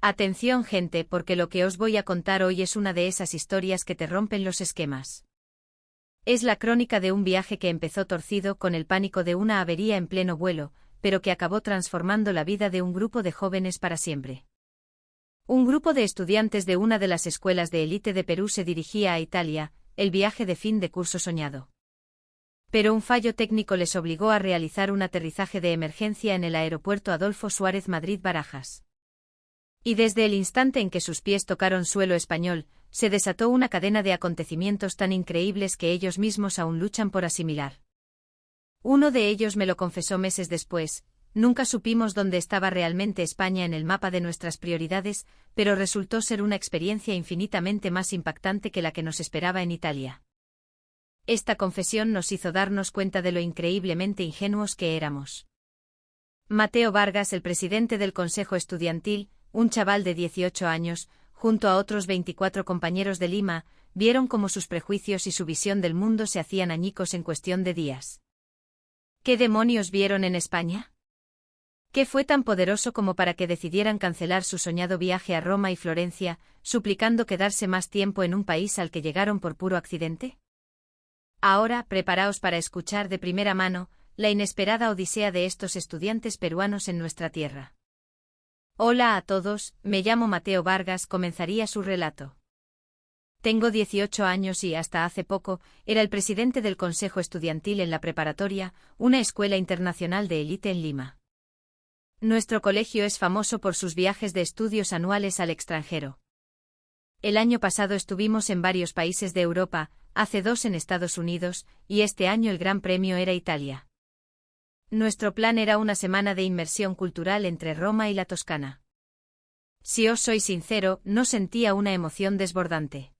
Atención gente, porque lo que os voy a contar hoy es una de esas historias que te rompen los esquemas. Es la crónica de un viaje que empezó torcido con el pánico de una avería en pleno vuelo, pero que acabó transformando la vida de un grupo de jóvenes para siempre. Un grupo de estudiantes de una de las escuelas de élite de Perú se dirigía a Italia, el viaje de fin de curso soñado. Pero un fallo técnico les obligó a realizar un aterrizaje de emergencia en el aeropuerto Adolfo Suárez Madrid-Barajas. Y desde el instante en que sus pies tocaron suelo español, se desató una cadena de acontecimientos tan increíbles que ellos mismos aún luchan por asimilar. Uno de ellos me lo confesó meses después: nunca supimos dónde estaba realmente España en el mapa de nuestras prioridades, pero resultó ser una experiencia infinitamente más impactante que la que nos esperaba en Italia. Esta confesión nos hizo darnos cuenta de lo increíblemente ingenuos que éramos. Mateo Vargas, el presidente del Consejo Estudiantil, un chaval de 18 años, junto a otros 24 compañeros de Lima, vieron cómo sus prejuicios y su visión del mundo se hacían añicos en cuestión de días. ¿Qué demonios vieron en España? ¿Qué fue tan poderoso como para que decidieran cancelar su soñado viaje a Roma y Florencia, suplicando quedarse más tiempo en un país al que llegaron por puro accidente? Ahora, preparaos para escuchar de primera mano la inesperada odisea de estos estudiantes peruanos en nuestra tierra. Hola a todos, me llamo Mateo Vargas, comenzaría su relato. Tengo 18 años y, hasta hace poco, era el presidente del Consejo Estudiantil en la Preparatoria, una escuela internacional de élite en Lima. Nuestro colegio es famoso por sus viajes de estudios anuales al extranjero. El año pasado estuvimos en varios países de Europa, hace 2 en Estados Unidos, y este año el gran premio era Italia. Nuestro plan era una semana de inmersión cultural entre Roma y la Toscana. Si os soy sincero, no sentía una emoción desbordante.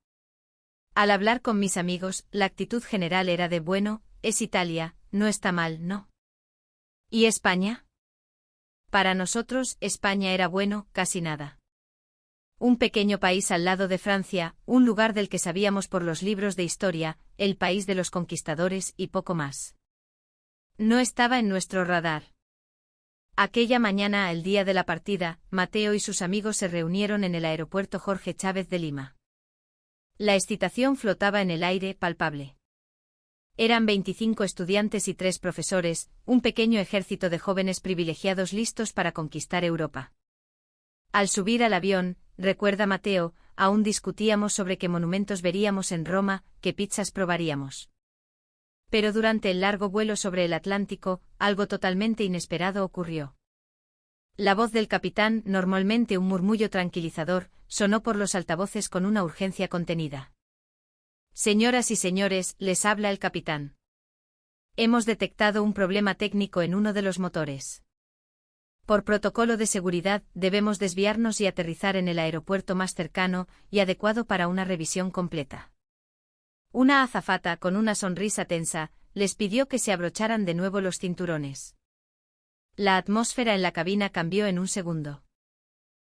Al hablar con mis amigos, la actitud general era de: bueno, es Italia, no está mal, ¿no? ¿Y España? Para nosotros, España era bueno, casi nada. Un pequeño país al lado de Francia, un lugar del que sabíamos por los libros de historia, el país de los conquistadores y poco más. No estaba en nuestro radar. Aquella mañana, el día de la partida, Mateo y sus amigos se reunieron en el aeropuerto Jorge Chávez de Lima. La excitación flotaba en el aire, palpable. Eran 25 estudiantes y 3 profesores, un pequeño ejército de jóvenes privilegiados listos para conquistar Europa. Al subir al avión, recuerda Mateo, aún discutíamos sobre qué monumentos veríamos en Roma, qué pizzas probaríamos. Pero durante el largo vuelo sobre el Atlántico, algo totalmente inesperado ocurrió. La voz del capitán, normalmente un murmullo tranquilizador, sonó por los altavoces con una urgencia contenida. Señoras y señores, les habla el capitán. Hemos detectado un problema técnico en uno de los motores. Por protocolo de seguridad, debemos desviarnos y aterrizar en el aeropuerto más cercano y adecuado para una revisión completa. Una azafata, con una sonrisa tensa, les pidió que se abrocharan de nuevo los cinturones. La atmósfera en la cabina cambió en un segundo.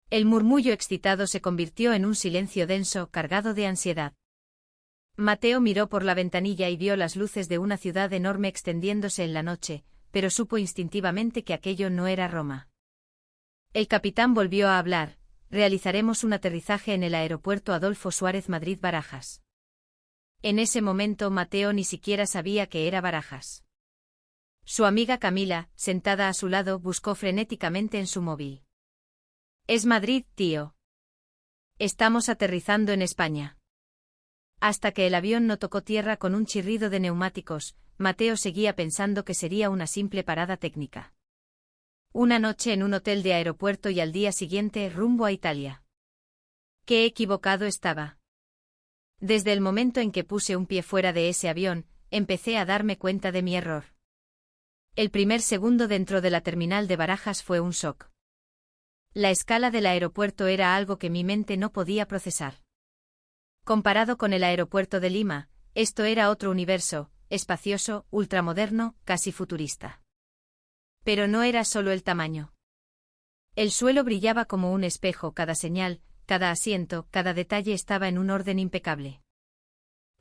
El murmullo excitado se convirtió en un silencio denso, cargado de ansiedad. Mateo miró por la ventanilla y vio las luces de una ciudad enorme extendiéndose en la noche, pero supo instintivamente que aquello no era Roma. El capitán volvió a hablar: realizaremos un aterrizaje en el aeropuerto Adolfo Suárez Madrid-Barajas. En ese momento Mateo ni siquiera sabía que era Barajas. Su amiga Camila, sentada a su lado, buscó frenéticamente en su móvil. Es Madrid, tío. Estamos aterrizando en España. Hasta que el avión no tocó tierra con un chirrido de neumáticos, Mateo seguía pensando que sería una simple parada técnica. Una noche en un hotel de aeropuerto y al día siguiente rumbo a Italia. Qué equivocado estaba. Desde el momento en que puse un pie fuera de ese avión, empecé a darme cuenta de mi error. El primer segundo dentro de la terminal de Barajas fue un shock. La escala del aeropuerto era algo que mi mente no podía procesar. Comparado con el aeropuerto de Lima, esto era otro universo, espacioso, ultramoderno, casi futurista. Pero no era solo el tamaño. El suelo brillaba como un espejo, cada señal, cada asiento, cada detalle estaba en un orden impecable.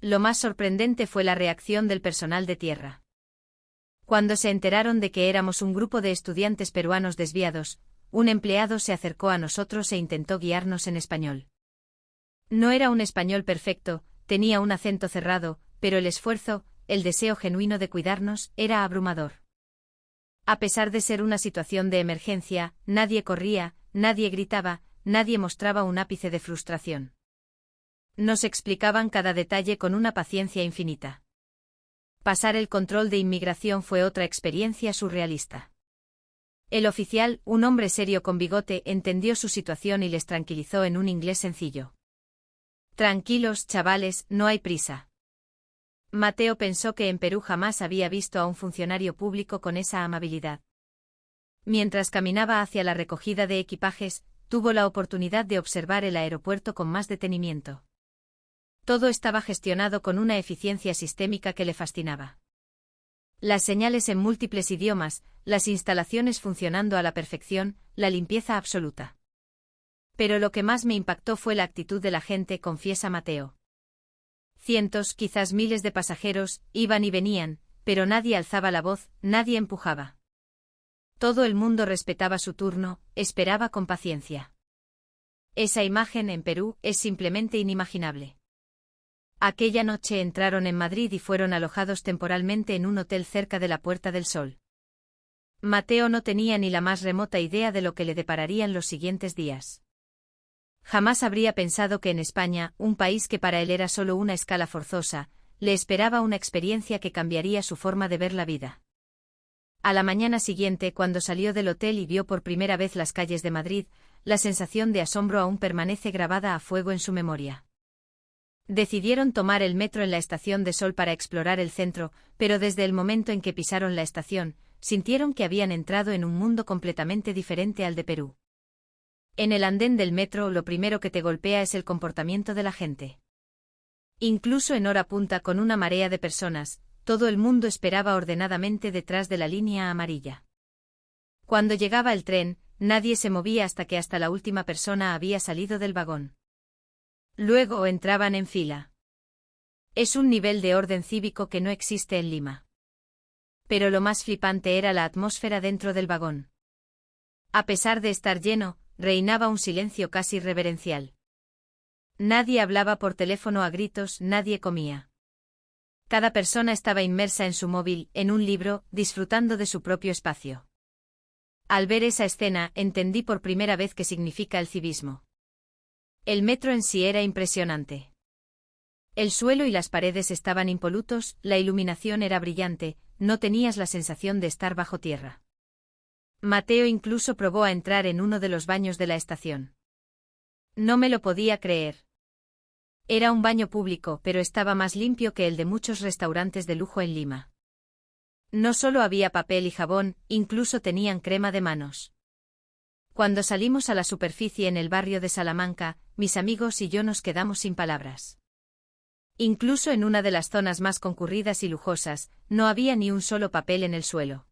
Lo más sorprendente fue la reacción del personal de tierra. Cuando se enteraron de que éramos un grupo de estudiantes peruanos desviados, un empleado se acercó a nosotros e intentó guiarnos en español. No era un español perfecto, tenía un acento cerrado, pero el esfuerzo, el deseo genuino de cuidarnos, era abrumador. A pesar de ser una situación de emergencia, nadie corría, nadie gritaba, nadie mostraba un ápice de frustración. Nos explicaban cada detalle con una paciencia infinita. Pasar el control de inmigración fue otra experiencia surrealista. El oficial, un hombre serio con bigote, entendió su situación y les tranquilizó en un inglés sencillo. Tranquilos, chavales, no hay prisa. Mateo pensó que en Perú jamás había visto a un funcionario público con esa amabilidad. Mientras caminaba hacia la recogida de equipajes, tuvo la oportunidad de observar el aeropuerto con más detenimiento. Todo estaba gestionado con una eficiencia sistémica que le fascinaba. Las señales en múltiples idiomas, las instalaciones funcionando a la perfección, la limpieza absoluta. Pero lo que más me impactó fue la actitud de la gente, confiesa Mateo. Cientos, quizás miles de pasajeros, iban y venían, pero nadie alzaba la voz, nadie empujaba. Todo el mundo respetaba su turno, esperaba con paciencia. Esa imagen en Perú es simplemente inimaginable. Aquella noche entraron en Madrid y fueron alojados temporalmente en un hotel cerca de la Puerta del Sol. Mateo no tenía ni la más remota idea de lo que le depararían los siguientes días. Jamás habría pensado que en España, un país que para él era solo una escala forzosa, le esperaba una experiencia que cambiaría su forma de ver la vida. A la mañana siguiente, cuando salió del hotel y vio por primera vez las calles de Madrid, la sensación de asombro aún permanece grabada a fuego en su memoria. Decidieron tomar el metro en la Estación de Sol para explorar el centro, pero desde el momento en que pisaron la estación, sintieron que habían entrado en un mundo completamente diferente al de Perú. En el andén del metro lo primero que te golpea es el comportamiento de la gente. Incluso en hora punta con una marea de personas, todo el mundo esperaba ordenadamente detrás de la línea amarilla. Cuando llegaba el tren, nadie se movía hasta que hasta la última persona había salido del vagón. Luego entraban en fila. Es un nivel de orden cívico que no existe en Lima. Pero lo más flipante era la atmósfera dentro del vagón. A pesar de estar lleno, reinaba un silencio casi reverencial. Nadie hablaba por teléfono a gritos, nadie comía. Cada persona estaba inmersa en su móvil, en un libro, disfrutando de su propio espacio. Al ver esa escena, entendí por primera vez qué significa el civismo. El metro en sí era impresionante. El suelo y las paredes estaban impolutos, la iluminación era brillante, no tenías la sensación de estar bajo tierra. Mateo incluso probó a entrar en uno de los baños de la estación. No me lo podía creer. Era un baño público, pero estaba más limpio que el de muchos restaurantes de lujo en Lima. No solo había papel y jabón, incluso tenían crema de manos. Cuando salimos a la superficie en el barrio de Salamanca, mis amigos y yo nos quedamos sin palabras. Incluso en una de las zonas más concurridas y lujosas, no había ni un solo papel en el suelo.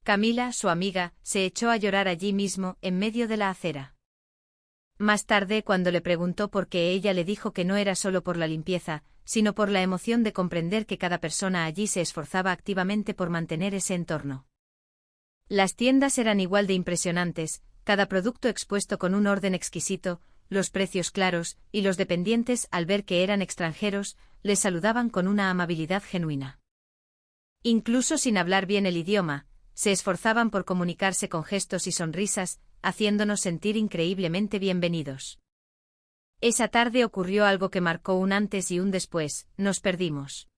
Camila, su amiga, se echó a llorar allí mismo, en medio de la acera. Más tarde, cuando le preguntó por qué, ella le dijo que no era solo por la limpieza, sino por la emoción de comprender que cada persona allí se esforzaba activamente por mantener ese entorno. Las tiendas eran igual de impresionantes, cada producto expuesto con un orden exquisito, los precios claros, y los dependientes, al ver que eran extranjeros, les saludaban con una amabilidad genuina. Incluso sin hablar bien el idioma, se esforzaban por comunicarse con gestos y sonrisas, haciéndonos sentir increíblemente bienvenidos. Esa tarde ocurrió algo que marcó un antes y un después, nos perdimos.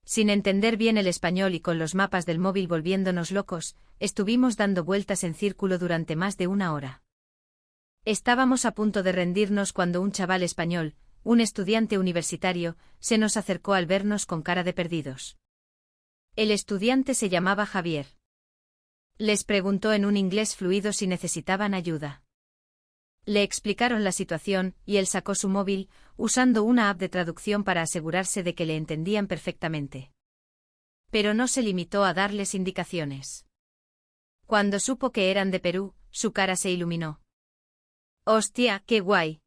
Sin entender bien el español y con los mapas del móvil volviéndonos locos, estuvimos dando vueltas en círculo durante más de una hora. Estábamos a punto de rendirnos cuando un chaval español, un estudiante universitario, se nos acercó al vernos con cara de perdidos. El estudiante se llamaba Javier. Les preguntó en un inglés fluido si necesitaban ayuda. Le explicaron la situación, y él sacó su móvil, usando una app de traducción para asegurarse de que le entendían perfectamente. Pero no se limitó a darles indicaciones. Cuando supo que eran de Perú, su cara se iluminó. ¡Hostia, qué guay!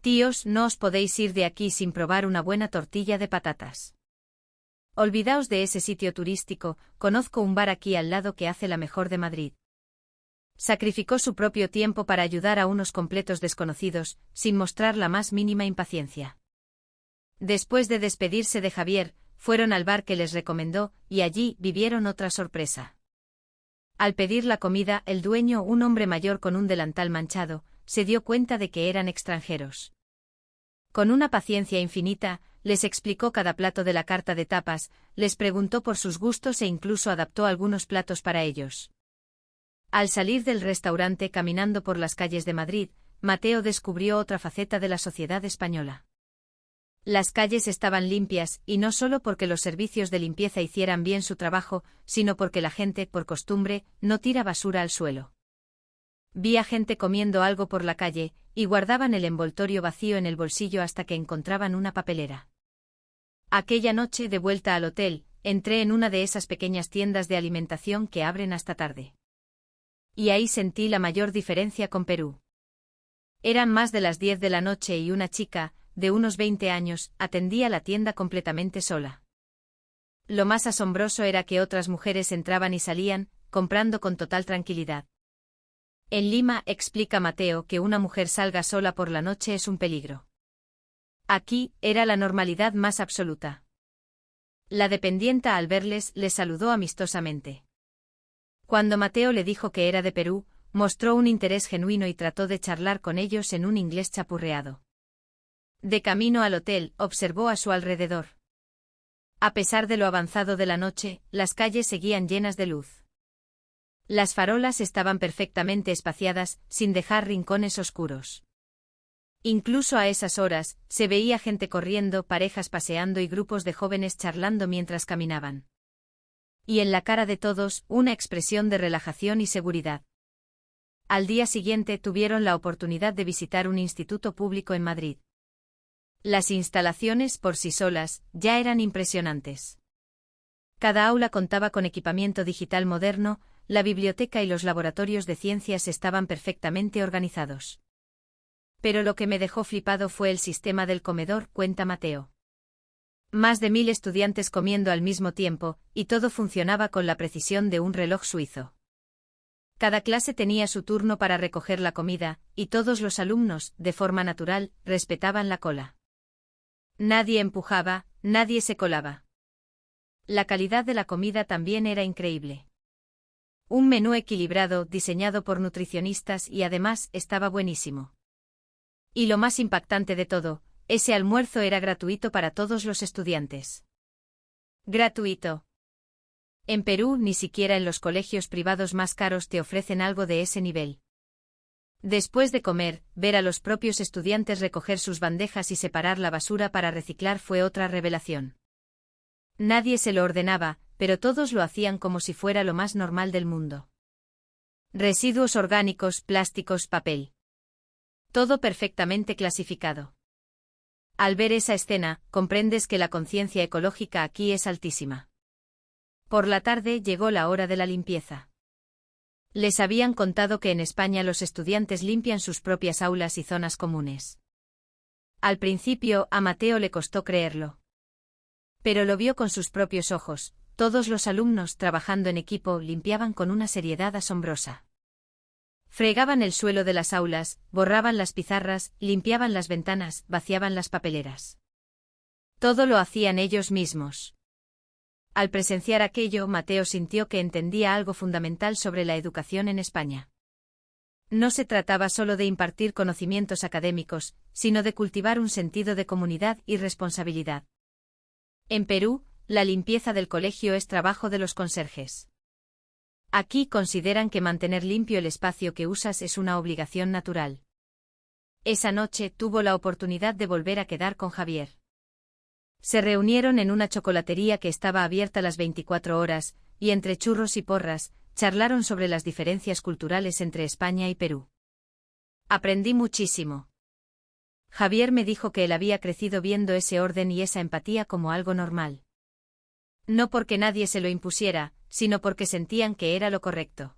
Tíos, no os podéis ir de aquí sin probar una buena tortilla de patatas. Olvidaos de ese sitio turístico, conozco un bar aquí al lado que hace la mejor de Madrid. Sacrificó su propio tiempo para ayudar a unos completos desconocidos, sin mostrar la más mínima impaciencia. Después de despedirse de Javier, fueron al bar que les recomendó, y allí vivieron otra sorpresa. Al pedir la comida, el dueño, un hombre mayor con un delantal manchado, se dio cuenta de que eran extranjeros. Con una paciencia infinita, les explicó cada plato de la carta de tapas, les preguntó por sus gustos e incluso adaptó algunos platos para ellos. Al salir del restaurante caminando por las calles de Madrid, Mateo descubrió otra faceta de la sociedad española. Las calles estaban limpias, y no solo porque los servicios de limpieza hicieran bien su trabajo, sino porque la gente, por costumbre, no tira basura al suelo. Vi a gente comiendo algo por la calle, y guardaban el envoltorio vacío en el bolsillo hasta que encontraban una papelera. Aquella noche, de vuelta al hotel, entré en una de esas pequeñas tiendas de alimentación que abren hasta tarde. Y ahí sentí la mayor diferencia con Perú. Eran más de las 10 de la noche y una chica, de unos 20 años, atendía la tienda completamente sola. Lo más asombroso era que otras mujeres entraban y salían, comprando con total tranquilidad. En Lima, explica Mateo, que una mujer salga sola por la noche es un peligro. Aquí, era la normalidad más absoluta. La dependienta al verles, les saludó amistosamente. Cuando Mateo le dijo que era de Perú, mostró un interés genuino y trató de charlar con ellos en un inglés chapurreado. De camino al hotel, observó a su alrededor. A pesar de lo avanzado de la noche, las calles seguían llenas de luz. Las farolas estaban perfectamente espaciadas, sin dejar rincones oscuros. Incluso a esas horas, se veía gente corriendo, parejas paseando y grupos de jóvenes charlando mientras caminaban. Y en la cara de todos, una expresión de relajación y seguridad. Al día siguiente tuvieron la oportunidad de visitar un instituto público en Madrid. Las instalaciones, por sí solas, ya eran impresionantes. Cada aula contaba con equipamiento digital moderno, la biblioteca y los laboratorios de ciencias estaban perfectamente organizados. Pero lo que me dejó flipado fue el sistema del comedor, cuenta Mateo. Más de 1000 estudiantes comiendo al mismo tiempo, y todo funcionaba con la precisión de un reloj suizo. Cada clase tenía su turno para recoger la comida, y todos los alumnos, de forma natural, respetaban la cola. Nadie empujaba, nadie se colaba. La calidad de la comida también era increíble. Un menú equilibrado, diseñado por nutricionistas y además estaba buenísimo. Y lo más impactante de todo, ese almuerzo era gratuito para todos los estudiantes. Gratuito. En Perú, ni siquiera en los colegios privados más caros te ofrecen algo de ese nivel. Después de comer, ver a los propios estudiantes recoger sus bandejas y separar la basura para reciclar fue otra revelación. Nadie se lo ordenaba, pero todos lo hacían como si fuera lo más normal del mundo. Residuos orgánicos, plásticos, papel. Todo perfectamente clasificado. Al ver esa escena, comprendes que la conciencia ecológica aquí es altísima. Por la tarde llegó la hora de la limpieza. Les habían contado que en España los estudiantes limpian sus propias aulas y zonas comunes. Al principio, a Mateo le costó creerlo. Pero lo vio con sus propios ojos, todos los alumnos, trabajando en equipo, limpiaban con una seriedad asombrosa. Fregaban el suelo de las aulas, borraban las pizarras, limpiaban las ventanas, vaciaban las papeleras. Todo lo hacían ellos mismos. Al presenciar aquello, Mateo sintió que entendía algo fundamental sobre la educación en España. No se trataba solo de impartir conocimientos académicos, sino de cultivar un sentido de comunidad y responsabilidad. En Perú, la limpieza del colegio es trabajo de los conserjes. Aquí consideran que mantener limpio el espacio que usas es una obligación natural. Esa noche tuvo la oportunidad de volver a quedar con Javier. Se reunieron en una chocolatería que estaba abierta las 24 horas, y entre churros y porras, charlaron sobre las diferencias culturales entre España y Perú. Aprendí muchísimo. Javier me dijo que él había crecido viendo ese orden y esa empatía como algo normal. No porque nadie se lo impusiera, sino porque sentían que era lo correcto.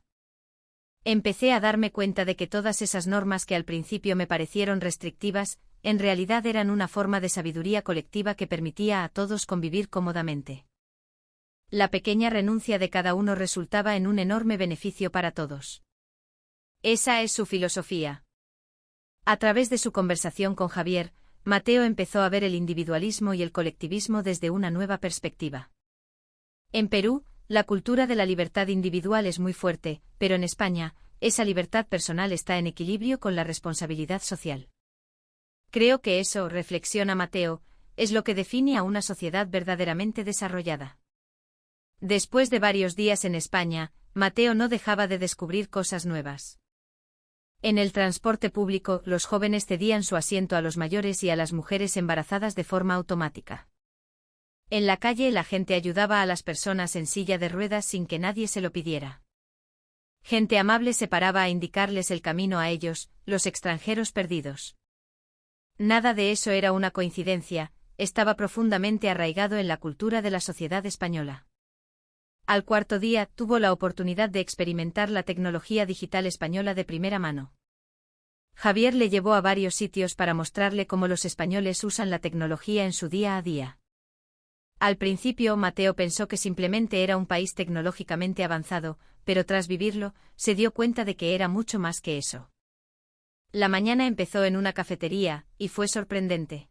Empecé a darme cuenta de que todas esas normas que al principio me parecieron restrictivas, en realidad eran una forma de sabiduría colectiva que permitía a todos convivir cómodamente. La pequeña renuncia de cada uno resultaba en un enorme beneficio para todos. Esa es su filosofía. A través de su conversación con Javier, Mateo empezó a ver el individualismo y el colectivismo desde una nueva perspectiva. En Perú, la cultura de la libertad individual es muy fuerte, pero en España, esa libertad personal está en equilibrio con la responsabilidad social. Creo que eso, reflexiona Mateo, es lo que define a una sociedad verdaderamente desarrollada. Después de varios días en España, Mateo no dejaba de descubrir cosas nuevas. En el transporte público, los jóvenes cedían su asiento a los mayores y a las mujeres embarazadas de forma automática. En la calle, la gente ayudaba a las personas en silla de ruedas sin que nadie se lo pidiera. Gente amable se paraba a indicarles el camino a ellos, los extranjeros perdidos. Nada de eso era una coincidencia, estaba profundamente arraigado en la cultura de la sociedad española. Al cuarto día, tuvo la oportunidad de experimentar la tecnología digital española de primera mano. Javier le llevó a varios sitios para mostrarle cómo los españoles usan la tecnología en su día a día. Al principio, Mateo pensó que simplemente era un país tecnológicamente avanzado, pero tras vivirlo, se dio cuenta de que era mucho más que eso. La mañana empezó en una cafetería, y fue sorprendente.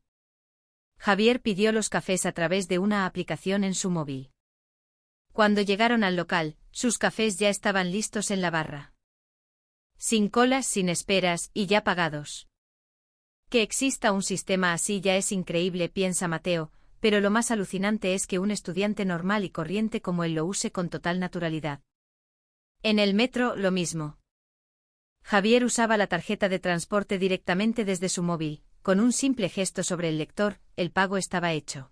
Javier pidió los cafés a través de una aplicación en su móvil. Cuando llegaron al local, sus cafés ya estaban listos en la barra. Sin colas, sin esperas, y ya pagados. Que exista un sistema así ya es increíble, piensa Mateo, pero lo más alucinante es que un estudiante normal y corriente como él lo use con total naturalidad. En el metro, lo mismo. Javier usaba la tarjeta de transporte directamente desde su móvil, con un simple gesto sobre el lector, el pago estaba hecho.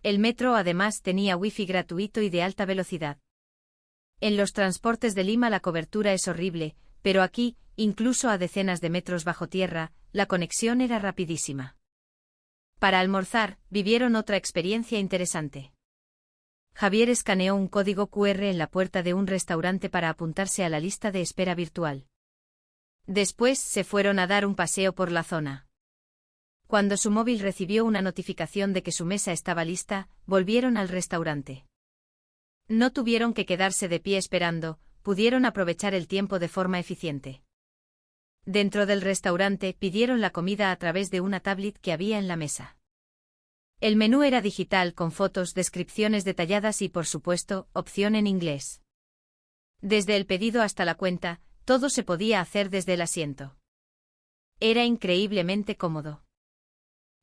El metro además tenía wifi gratuito y de alta velocidad. En los transportes de Lima la cobertura es horrible, pero aquí, incluso a decenas de metros bajo tierra, la conexión era rapidísima. Para almorzar, vivieron otra experiencia interesante. Javier escaneó un código QR en la puerta de un restaurante para apuntarse a la lista de espera virtual. Después se fueron a dar un paseo por la zona. Cuando su móvil recibió una notificación de que su mesa estaba lista, volvieron al restaurante. No tuvieron que quedarse de pie esperando, pudieron aprovechar el tiempo de forma eficiente. Dentro del restaurante pidieron la comida a través de una tablet que había en la mesa. El menú era digital con fotos, descripciones detalladas y, por supuesto, opción en inglés. Desde el pedido hasta la cuenta, todo se podía hacer desde el asiento. Era increíblemente cómodo.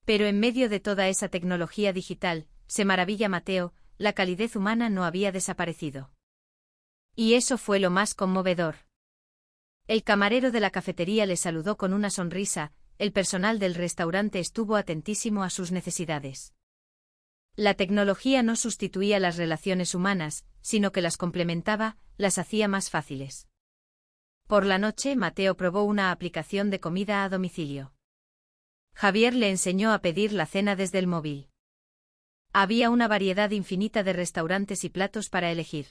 Pero en medio de toda esa tecnología digital, se maravilla Mateo, la calidez humana no había desaparecido. Y eso fue lo más conmovedor. El camarero de la cafetería le saludó con una sonrisa, el personal del restaurante estuvo atentísimo a sus necesidades. La tecnología no sustituía las relaciones humanas, sino que las complementaba, las hacía más fáciles. Por la noche, Mateo probó una aplicación de comida a domicilio. Javier le enseñó a pedir la cena desde el móvil. Había una variedad infinita de restaurantes y platos para elegir.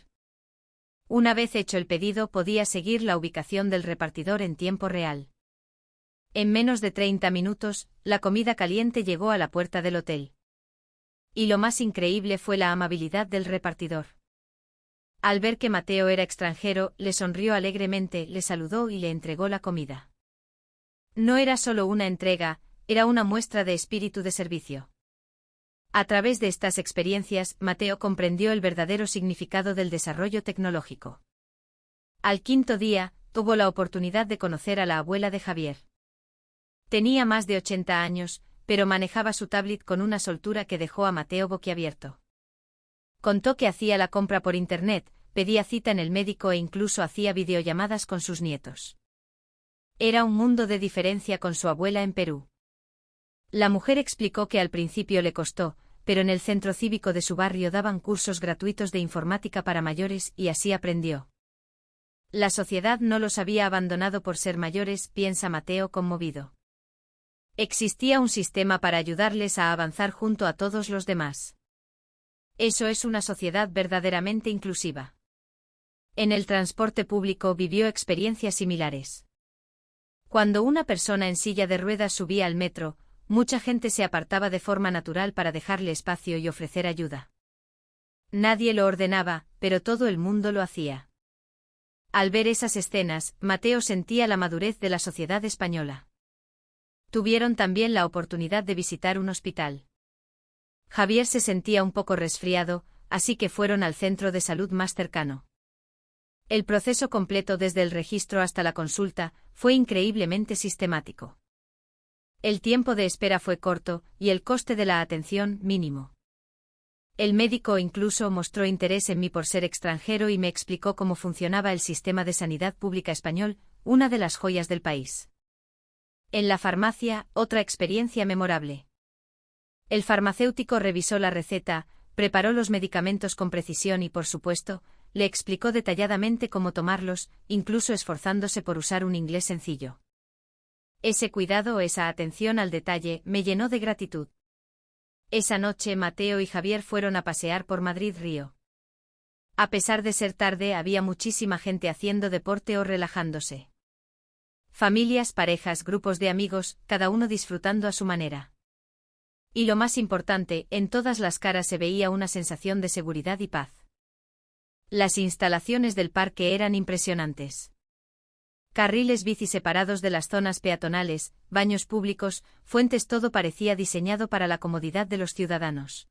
Una vez hecho el pedido, podía seguir la ubicación del repartidor en tiempo real. En menos de 30 minutos, la comida caliente llegó a la puerta del hotel. Y lo más increíble fue la amabilidad del repartidor. Al ver que Mateo era extranjero, le sonrió alegremente, le saludó y le entregó la comida. No era solo una entrega, era una muestra de espíritu de servicio. A través de estas experiencias, Mateo comprendió el verdadero significado del desarrollo tecnológico. Al quinto día, tuvo la oportunidad de conocer a la abuela de Javier. Tenía más de 80 años, pero manejaba su tablet con una soltura que dejó a Mateo boquiabierto. Contó que hacía la compra por internet, pedía cita en el médico e incluso hacía videollamadas con sus nietos. Era un mundo de diferencia con su abuela en Perú. La mujer explicó que al principio le costó, pero en el centro cívico de su barrio daban cursos gratuitos de informática para mayores y así aprendió. La sociedad no los había abandonado por ser mayores, piensa Mateo conmovido. Existía un sistema para ayudarles a avanzar junto a todos los demás. Eso es una sociedad verdaderamente inclusiva. En el transporte público vivió experiencias similares. Cuando una persona en silla de ruedas subía al metro, mucha gente se apartaba de forma natural para dejarle espacio y ofrecer ayuda. Nadie lo ordenaba, pero todo el mundo lo hacía. Al ver esas escenas, Mateo sentía la madurez de la sociedad española. Tuvieron también la oportunidad de visitar un hospital. Javier se sentía un poco resfriado, así que fueron al centro de salud más cercano. El proceso completo desde el registro hasta la consulta fue increíblemente sistemático. El tiempo de espera fue corto y el coste de la atención mínimo. El médico incluso mostró interés en mí por ser extranjero y me explicó cómo funcionaba el sistema de sanidad pública español, una de las joyas del país. En la farmacia, otra experiencia memorable. El farmacéutico revisó la receta, preparó los medicamentos con precisión y, por supuesto, le explicó detalladamente cómo tomarlos, incluso esforzándose por usar un inglés sencillo. Ese cuidado, esa atención al detalle, me llenó de gratitud. Esa noche Mateo y Javier fueron a pasear por Madrid-Río. A pesar de ser tarde, había muchísima gente haciendo deporte o relajándose. Familias, parejas, grupos de amigos, cada uno disfrutando a su manera. Y lo más importante, en todas las caras se veía una sensación de seguridad y paz. Las instalaciones del parque eran impresionantes. Carriles bici separados de las zonas peatonales, baños públicos, fuentes, todo parecía diseñado para la comodidad de los ciudadanos.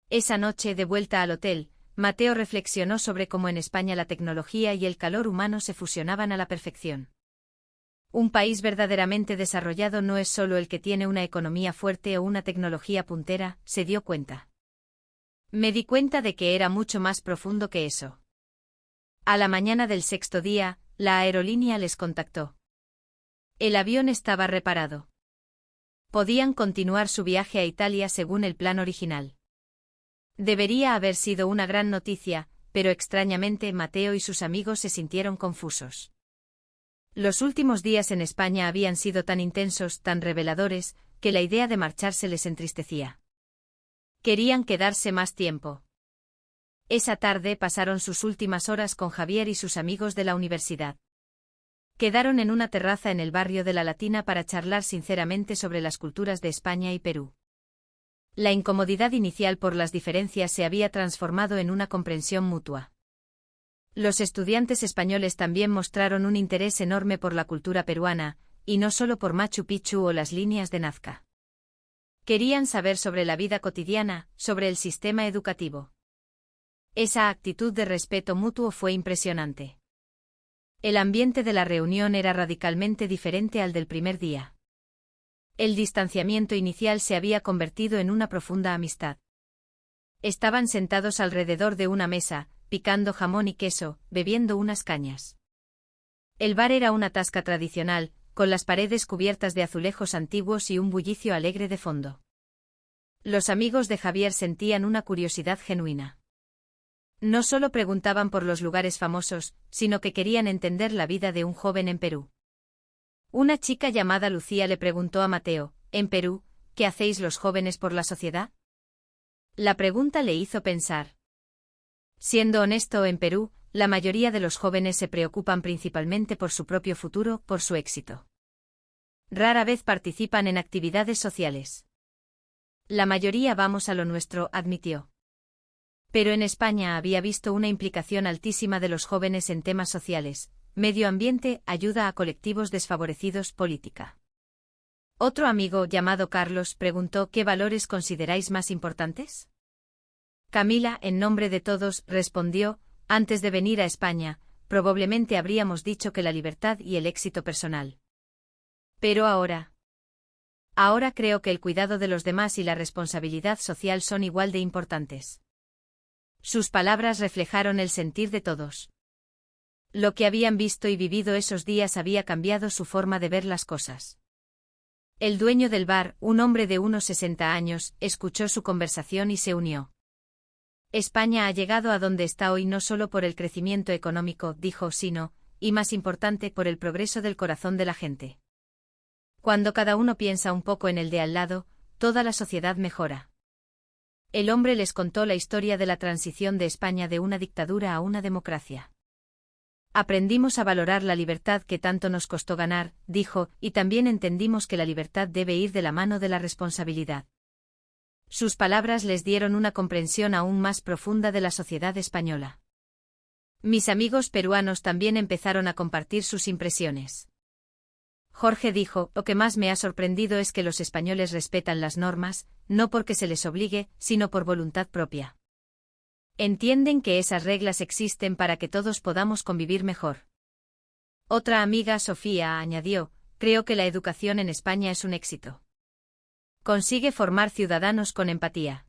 Esa noche, de vuelta al hotel, Mateo reflexionó sobre cómo en España la tecnología y el calor humano se fusionaban a la perfección. Un país verdaderamente desarrollado no es solo el que tiene una economía fuerte o una tecnología puntera, se dio cuenta. Me di cuenta de que era mucho más profundo que eso. A la mañana del sexto día, la aerolínea les contactó. El avión estaba reparado. Podían continuar su viaje a Italia según el plan original. Debería haber sido una gran noticia, pero extrañamente Mateo y sus amigos se sintieron confusos. Los últimos días en España habían sido tan intensos, tan reveladores, que la idea de marcharse les entristecía. Querían quedarse más tiempo. Esa tarde pasaron sus últimas horas con Javier y sus amigos de la universidad. Quedaron en una terraza en el barrio de La Latina para charlar sinceramente sobre las culturas de España y Perú. La incomodidad inicial por las diferencias se había transformado en una comprensión mutua. Los estudiantes españoles también mostraron un interés enorme por la cultura peruana, y no solo por Machu Picchu o las líneas de Nazca. Querían saber sobre la vida cotidiana, sobre el sistema educativo. Esa actitud de respeto mutuo fue impresionante. El ambiente de la reunión era radicalmente diferente al del primer día. El distanciamiento inicial se había convertido en una profunda amistad. Estaban sentados alrededor de una mesa, picando jamón y queso, bebiendo unas cañas. El bar era una tasca tradicional, con las paredes cubiertas de azulejos antiguos y un bullicio alegre de fondo. Los amigos de Javier sentían una curiosidad genuina. No solo preguntaban por los lugares famosos, sino que querían entender la vida de un joven en Perú. Una chica llamada Lucía le preguntó a Mateo, «¿En Perú, qué hacéis los jóvenes por la sociedad?» La pregunta le hizo pensar. Siendo honesto, en Perú, la mayoría de los jóvenes se preocupan principalmente por su propio futuro, por su éxito. Rara vez participan en actividades sociales. La mayoría vamos a lo nuestro, admitió. Pero en España había visto una implicación altísima de los jóvenes en temas sociales, medio ambiente, ayuda a colectivos desfavorecidos, política. Otro amigo, llamado Carlos, preguntó ¿qué valores consideráis más importantes? Camila, en nombre de todos, respondió, antes de venir a España, probablemente habríamos dicho que la libertad y el éxito personal. Pero ahora creo que el cuidado de los demás y la responsabilidad social son igual de importantes. Sus palabras reflejaron el sentir de todos. Lo que habían visto y vivido esos días había cambiado su forma de ver las cosas. El dueño del bar, un hombre de unos 60 años, escuchó su conversación y se unió. España ha llegado a donde está hoy no solo por el crecimiento económico, dijo, sino, y más importante, por el progreso del corazón de la gente. Cuando cada uno piensa un poco en el de al lado, toda la sociedad mejora. El hombre les contó la historia de la transición de España de una dictadura a una democracia. Aprendimos a valorar la libertad que tanto nos costó ganar, dijo, y también entendimos que la libertad debe ir de la mano de la responsabilidad. Sus palabras les dieron una comprensión aún más profunda de la sociedad española. Mis amigos peruanos también empezaron a compartir sus impresiones. Jorge dijo, lo que más me ha sorprendido es que los españoles respetan las normas, no porque se les obligue, sino por voluntad propia. Entienden que esas reglas existen para que todos podamos convivir mejor. Otra amiga, Sofía, añadió, creo que la educación en España es un éxito. Consigue formar ciudadanos con empatía.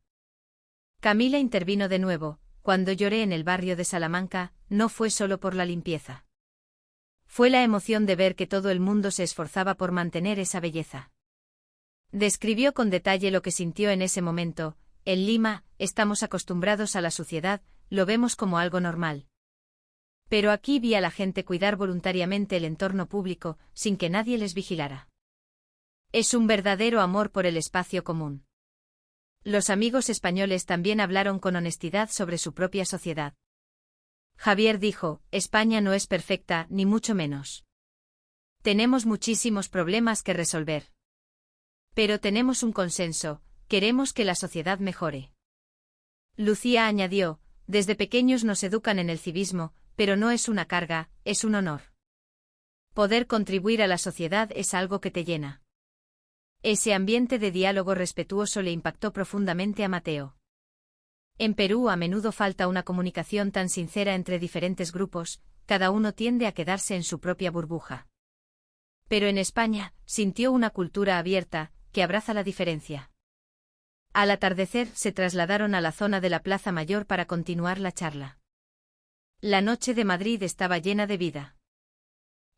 Camila intervino de nuevo, cuando lloré en el barrio de Salamanca, no fue solo por la limpieza. Fue la emoción de ver que todo el mundo se esforzaba por mantener esa belleza. Describió con detalle lo que sintió en ese momento. En Lima, estamos acostumbrados a la suciedad, lo vemos como algo normal. Pero aquí vi a la gente cuidar voluntariamente el entorno público, sin que nadie les vigilara. Es un verdadero amor por el espacio común. Los amigos españoles también hablaron con honestidad sobre su propia sociedad. Javier dijo, España no es perfecta, ni mucho menos. Tenemos muchísimos problemas que resolver. Pero tenemos un consenso, queremos que la sociedad mejore. Lucía añadió, desde pequeños nos educan en el civismo, pero no es una carga, es un honor. Poder contribuir a la sociedad es algo que te llena. Ese ambiente de diálogo respetuoso le impactó profundamente a Mateo. En Perú a menudo falta una comunicación tan sincera entre diferentes grupos, cada uno tiende a quedarse en su propia burbuja. Pero en España, sintió una cultura abierta, que abraza la diferencia. Al atardecer se trasladaron a la zona de la Plaza Mayor para continuar la charla. La noche de Madrid estaba llena de vida.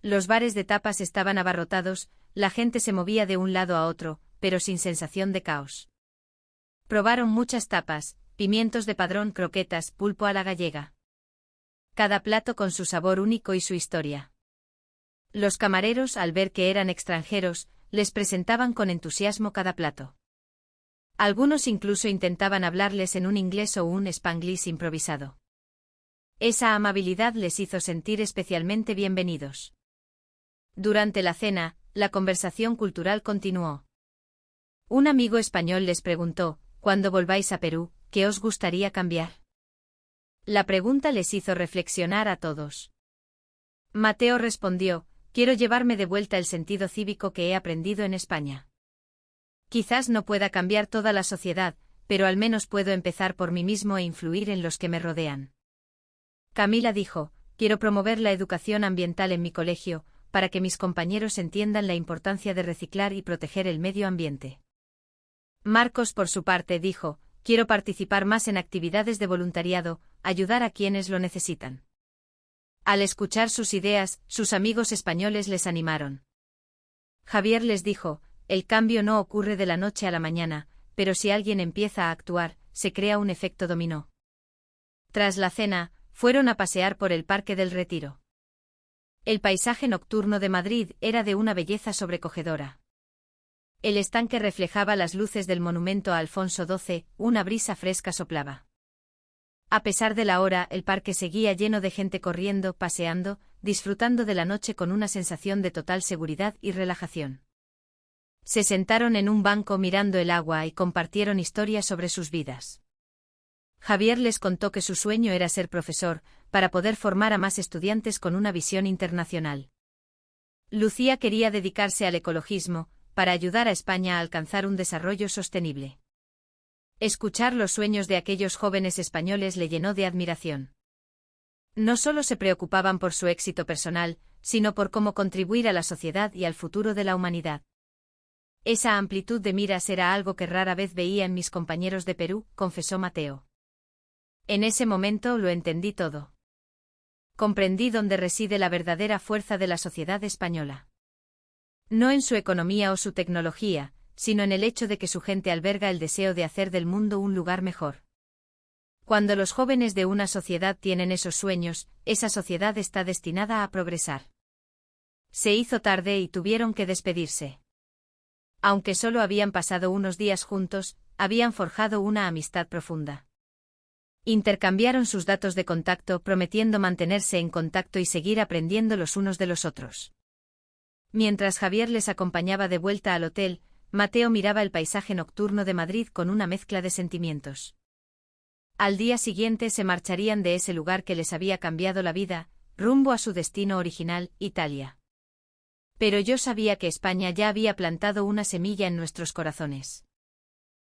Los bares de tapas estaban abarrotados, la gente se movía de un lado a otro, pero sin sensación de caos. Probaron muchas tapas, pimientos de Padrón, croquetas, pulpo a la gallega. Cada plato con su sabor único y su historia. Los camareros, al ver que eran extranjeros, les presentaban con entusiasmo cada plato. Algunos incluso intentaban hablarles en un inglés o un spanglish improvisado. Esa amabilidad les hizo sentir especialmente bienvenidos. Durante la cena, la conversación cultural continuó. Un amigo español les preguntó, cuando volváis a Perú, ¿qué os gustaría cambiar? La pregunta les hizo reflexionar a todos. Mateo respondió, quiero llevarme de vuelta el sentido cívico que he aprendido en España. Quizás no pueda cambiar toda la sociedad, pero al menos puedo empezar por mí mismo e influir en los que me rodean. Camila dijo, quiero promover la educación ambiental en mi colegio, para que mis compañeros entiendan la importancia de reciclar y proteger el medio ambiente. Marcos, por su parte, dijo, quiero participar más en actividades de voluntariado, ayudar a quienes lo necesitan. Al escuchar sus ideas, sus amigos españoles les animaron. Javier les dijo, el cambio no ocurre de la noche a la mañana, pero si alguien empieza a actuar, se crea un efecto dominó. Tras la cena, fueron a pasear por el Parque del Retiro. El paisaje nocturno de Madrid era de una belleza sobrecogedora. El estanque reflejaba las luces del monumento a Alfonso XII, una brisa fresca soplaba. A pesar de la hora, el parque seguía lleno de gente corriendo, paseando, disfrutando de la noche con una sensación de total seguridad y relajación. Se sentaron en un banco mirando el agua y compartieron historias sobre sus vidas. Javier les contó que su sueño era ser profesor, para poder formar a más estudiantes con una visión internacional. Lucía quería dedicarse al ecologismo, para ayudar a España a alcanzar un desarrollo sostenible. Escuchar los sueños de aquellos jóvenes españoles le llenó de admiración. No solo se preocupaban por su éxito personal, sino por cómo contribuir a la sociedad y al futuro de la humanidad. Esa amplitud de miras era algo que rara vez veía en mis compañeros de Perú, confesó Mateo. En ese momento lo entendí todo. Comprendí dónde reside la verdadera fuerza de la sociedad española. No en su economía o su tecnología, sino en el hecho de que su gente alberga el deseo de hacer del mundo un lugar mejor. Cuando los jóvenes de una sociedad tienen esos sueños, esa sociedad está destinada a progresar. Se hizo tarde y tuvieron que despedirse. Aunque solo habían pasado unos días juntos, habían forjado una amistad profunda. Intercambiaron sus datos de contacto prometiendo mantenerse en contacto y seguir aprendiendo los unos de los otros. Mientras Javier les acompañaba de vuelta al hotel, Mateo miraba el paisaje nocturno de Madrid con una mezcla de sentimientos. Al día siguiente se marcharían de ese lugar que les había cambiado la vida, rumbo a su destino original, Italia. Pero yo sabía que España ya había plantado una semilla en nuestros corazones.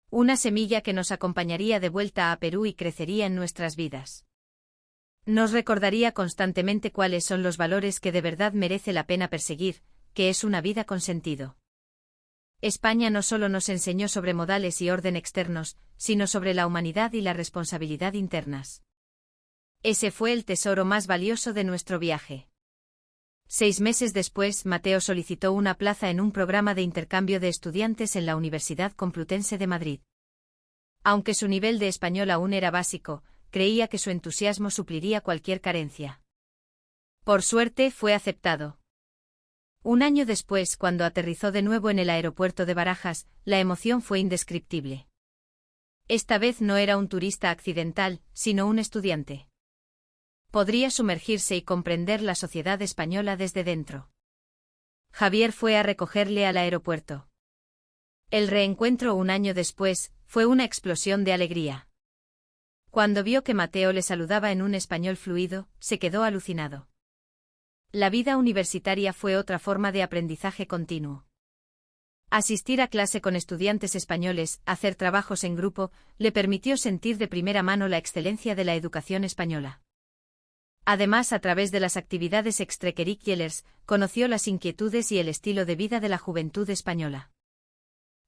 Una semilla que nos acompañaría de vuelta a Perú y crecería en nuestras vidas. Nos recordaría constantemente cuáles son los valores que de verdad merece la pena perseguir, que es una vida con sentido. España no solo nos enseñó sobre modales y orden externos, sino sobre la humanidad y la responsabilidad internas. Ese fue el tesoro más valioso de nuestro viaje. 6 meses después, Mateo solicitó una plaza en un programa de intercambio de estudiantes en la Universidad Complutense de Madrid. Aunque su nivel de español aún era básico, creía que su entusiasmo supliría cualquier carencia. Por suerte, fue aceptado. Un año después, cuando aterrizó de nuevo en el aeropuerto de Barajas, la emoción fue indescriptible. Esta vez no era un turista accidental, sino un estudiante. Podría sumergirse y comprender la sociedad española desde dentro. Javier fue a recogerle al aeropuerto. El reencuentro un año después fue una explosión de alegría. Cuando vio que Mateo le saludaba en un español fluido, se quedó alucinado. La vida universitaria fue otra forma de aprendizaje continuo. Asistir a clase con estudiantes españoles, hacer trabajos en grupo, le permitió sentir de primera mano la excelencia de la educación española. Además, a través de las actividades extracurriculares, conoció las inquietudes y el estilo de vida de la juventud española.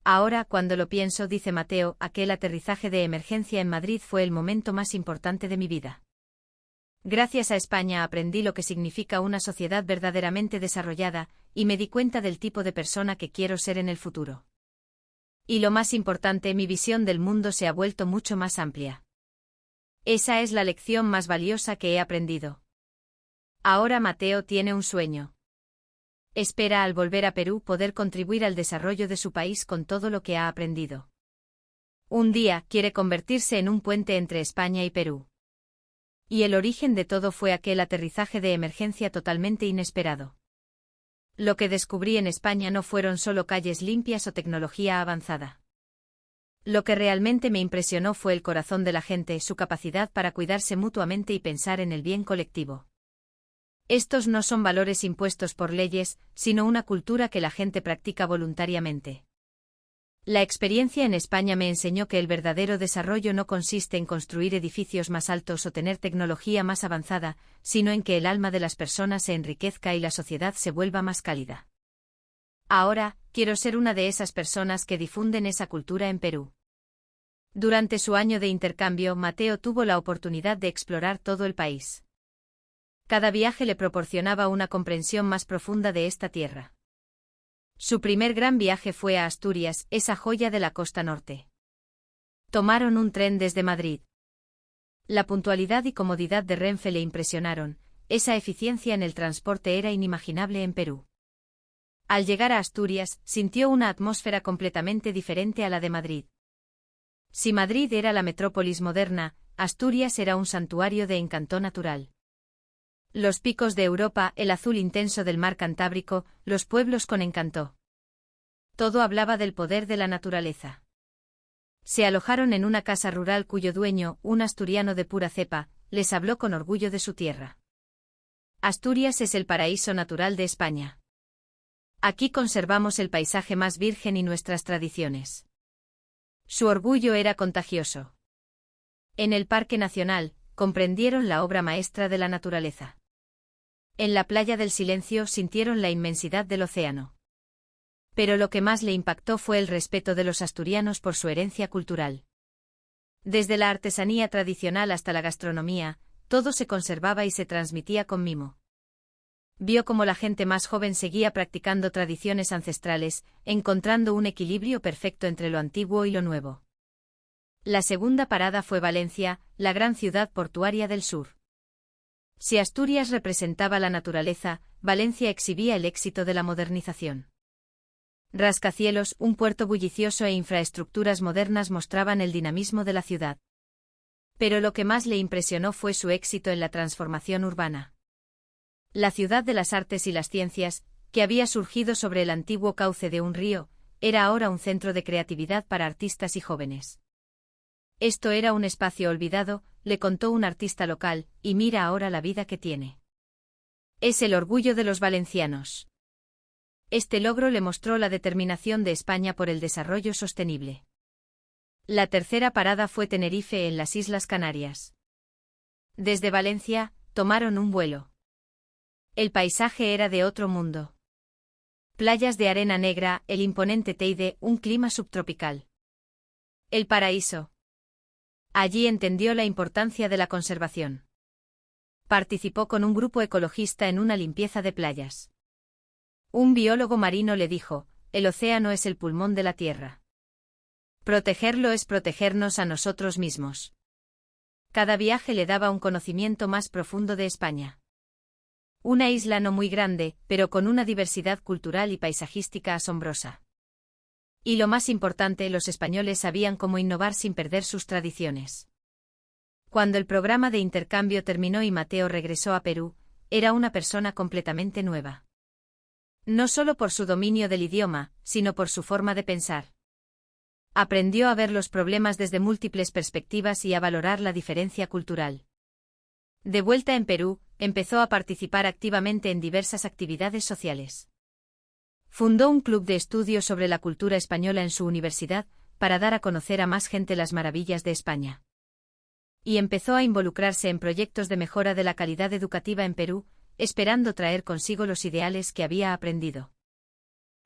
Ahora, cuando lo pienso, dice Mateo, aquel aterrizaje de emergencia en Madrid fue el momento más importante de mi vida. Gracias a España aprendí lo que significa una sociedad verdaderamente desarrollada, y me di cuenta del tipo de persona que quiero ser en el futuro. Y lo más importante, mi visión del mundo se ha vuelto mucho más amplia. Esa es la lección más valiosa que he aprendido. Ahora Mateo tiene un sueño. Espera al volver a Perú poder contribuir al desarrollo de su país con todo lo que ha aprendido. Un día quiere convertirse en un puente entre España y Perú. Y el origen de todo fue aquel aterrizaje de emergencia totalmente inesperado. Lo que descubrí en España no fueron solo calles limpias o tecnología avanzada. Lo que realmente me impresionó fue el corazón de la gente, su capacidad para cuidarse mutuamente y pensar en el bien colectivo. Estos no son valores impuestos por leyes, sino una cultura que la gente practica voluntariamente. La experiencia en España me enseñó que el verdadero desarrollo no consiste en construir edificios más altos o tener tecnología más avanzada, sino en que el alma de las personas se enriquezca y la sociedad se vuelva más cálida. Ahora, quiero ser una de esas personas que difunden esa cultura en Perú. Durante su año de intercambio, Mateo tuvo la oportunidad de explorar todo el país. Cada viaje le proporcionaba una comprensión más profunda de esta tierra. Su primer gran viaje fue a Asturias, esa joya de la costa norte. Tomaron un tren desde Madrid. La puntualidad y comodidad de Renfe le impresionaron, esa eficiencia en el transporte era inimaginable en Perú. Al llegar a Asturias, sintió una atmósfera completamente diferente a la de Madrid. Si Madrid era la metrópolis moderna, Asturias era un santuario de encanto natural. Los picos de Europa, el azul intenso del mar Cantábrico, los pueblos con encanto. Todo hablaba del poder de la naturaleza. Se alojaron en una casa rural cuyo dueño, un asturiano de pura cepa, les habló con orgullo de su tierra. Asturias es el paraíso natural de España. Aquí conservamos el paisaje más virgen y nuestras tradiciones. Su orgullo era contagioso. En el Parque Nacional, comprendieron la obra maestra de la naturaleza. En la playa del Silencio sintieron la inmensidad del océano. Pero lo que más le impactó fue el respeto de los asturianos por su herencia cultural. Desde la artesanía tradicional hasta la gastronomía, todo se conservaba y se transmitía con mimo. Vio cómo la gente más joven seguía practicando tradiciones ancestrales, encontrando un equilibrio perfecto entre lo antiguo y lo nuevo. La segunda parada fue Valencia, la gran ciudad portuaria del sur. Si Asturias representaba la naturaleza, Valencia exhibía el éxito de la modernización. Rascacielos, un puerto bullicioso e infraestructuras modernas mostraban el dinamismo de la ciudad. Pero lo que más le impresionó fue su éxito en la transformación urbana. La ciudad de las artes y las ciencias, que había surgido sobre el antiguo cauce de un río, era ahora un centro de creatividad para artistas y jóvenes. Esto era un espacio olvidado, le contó un artista local, y mira ahora la vida que tiene. Es el orgullo de los valencianos. Este logro le mostró la determinación de España por el desarrollo sostenible. La tercera parada fue Tenerife en las Islas Canarias. Desde Valencia, tomaron un vuelo. El paisaje era de otro mundo. Playas de arena negra, el imponente Teide, un clima subtropical. El paraíso. Allí entendió la importancia de la conservación. Participó con un grupo ecologista en una limpieza de playas. Un biólogo marino le dijo, el océano es el pulmón de la Tierra. Protegerlo es protegernos a nosotros mismos. Cada viaje le daba un conocimiento más profundo de España. Una isla no muy grande, pero con una diversidad cultural y paisajística asombrosa. Y lo más importante, los españoles sabían cómo innovar sin perder sus tradiciones. Cuando el programa de intercambio terminó y Mateo regresó a Perú, era una persona completamente nueva. No solo por su dominio del idioma, sino por su forma de pensar. Aprendió a ver los problemas desde múltiples perspectivas y a valorar la diferencia cultural. De vuelta en Perú, empezó a participar activamente en diversas actividades sociales. Fundó un club de estudio sobre la cultura española en su universidad, para dar a conocer a más gente las maravillas de España. Y empezó a involucrarse en proyectos de mejora de la calidad educativa en Perú, esperando traer consigo los ideales que había aprendido.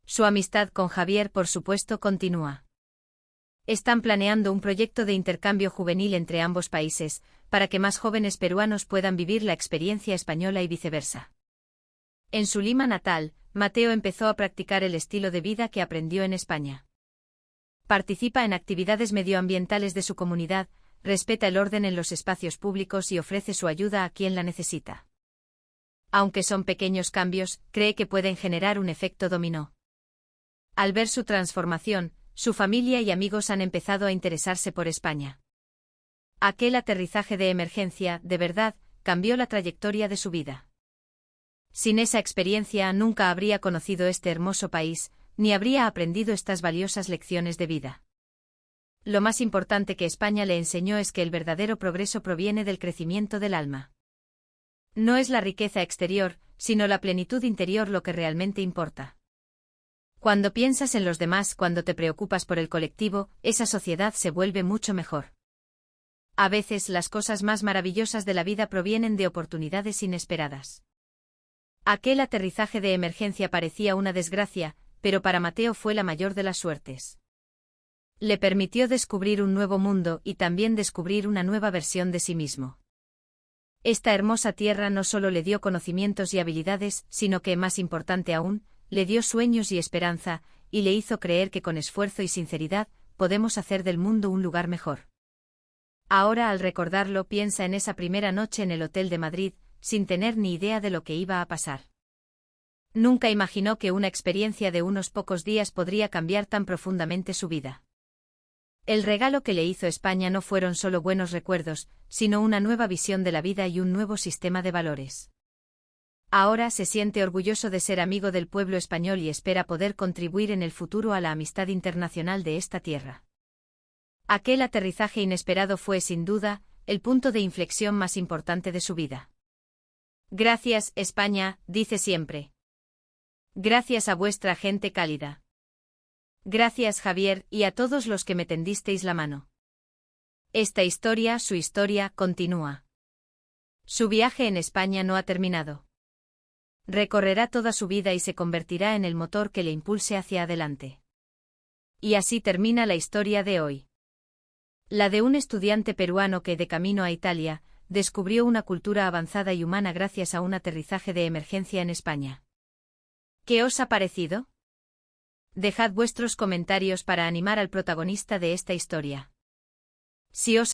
Su amistad con Javier, por supuesto, continúa. Están planeando un proyecto de intercambio juvenil entre ambos países, para que más jóvenes peruanos puedan vivir la experiencia española y viceversa. En su Lima natal, Mateo empezó a practicar el estilo de vida que aprendió en España. Participa en actividades medioambientales de su comunidad, respeta el orden en los espacios públicos y ofrece su ayuda a quien la necesita. Aunque son pequeños cambios, cree que pueden generar un efecto dominó. Al ver su transformación, su familia y amigos han empezado a interesarse por España. Aquel aterrizaje de emergencia, de verdad, cambió la trayectoria de su vida. Sin esa experiencia nunca habría conocido este hermoso país, ni habría aprendido estas valiosas lecciones de vida. Lo más importante que España le enseñó es que el verdadero progreso proviene del crecimiento del alma. No es la riqueza exterior, sino la plenitud interior lo que realmente importa. Cuando piensas en los demás, cuando te preocupas por el colectivo, esa sociedad se vuelve mucho mejor. A veces las cosas más maravillosas de la vida provienen de oportunidades inesperadas. Aquel aterrizaje de emergencia parecía una desgracia, pero para Mateo fue la mayor de las suertes. Le permitió descubrir un nuevo mundo y también descubrir una nueva versión de sí mismo. Esta hermosa tierra no solo le dio conocimientos y habilidades, sino que, más importante aún, le dio sueños y esperanza, y le hizo creer que con esfuerzo y sinceridad, podemos hacer del mundo un lugar mejor. Ahora, al recordarlo, piensa en esa primera noche en el Hotel de Madrid, sin tener ni idea de lo que iba a pasar. Nunca imaginó que una experiencia de unos pocos días podría cambiar tan profundamente su vida. El regalo que le hizo España no fueron solo buenos recuerdos, sino una nueva visión de la vida y un nuevo sistema de valores. Ahora se siente orgulloso de ser amigo del pueblo español y espera poder contribuir en el futuro a la amistad internacional de esta tierra. Aquel aterrizaje inesperado fue, sin duda, el punto de inflexión más importante de su vida. Gracias, España, dice siempre. Gracias a vuestra gente cálida. Gracias, Javier, y a todos los que me tendisteis la mano. Esta historia, su historia, continúa. Su viaje en España no ha terminado. Recorrerá toda su vida y se convertirá en el motor que le impulse hacia adelante. Y así termina la historia de hoy. La de un estudiante peruano que, de camino a Italia, descubrió una cultura avanzada y humana gracias a un aterrizaje de emergencia en España. ¿Qué os ha parecido? Dejad vuestros comentarios para animar al protagonista de esta historia. Si os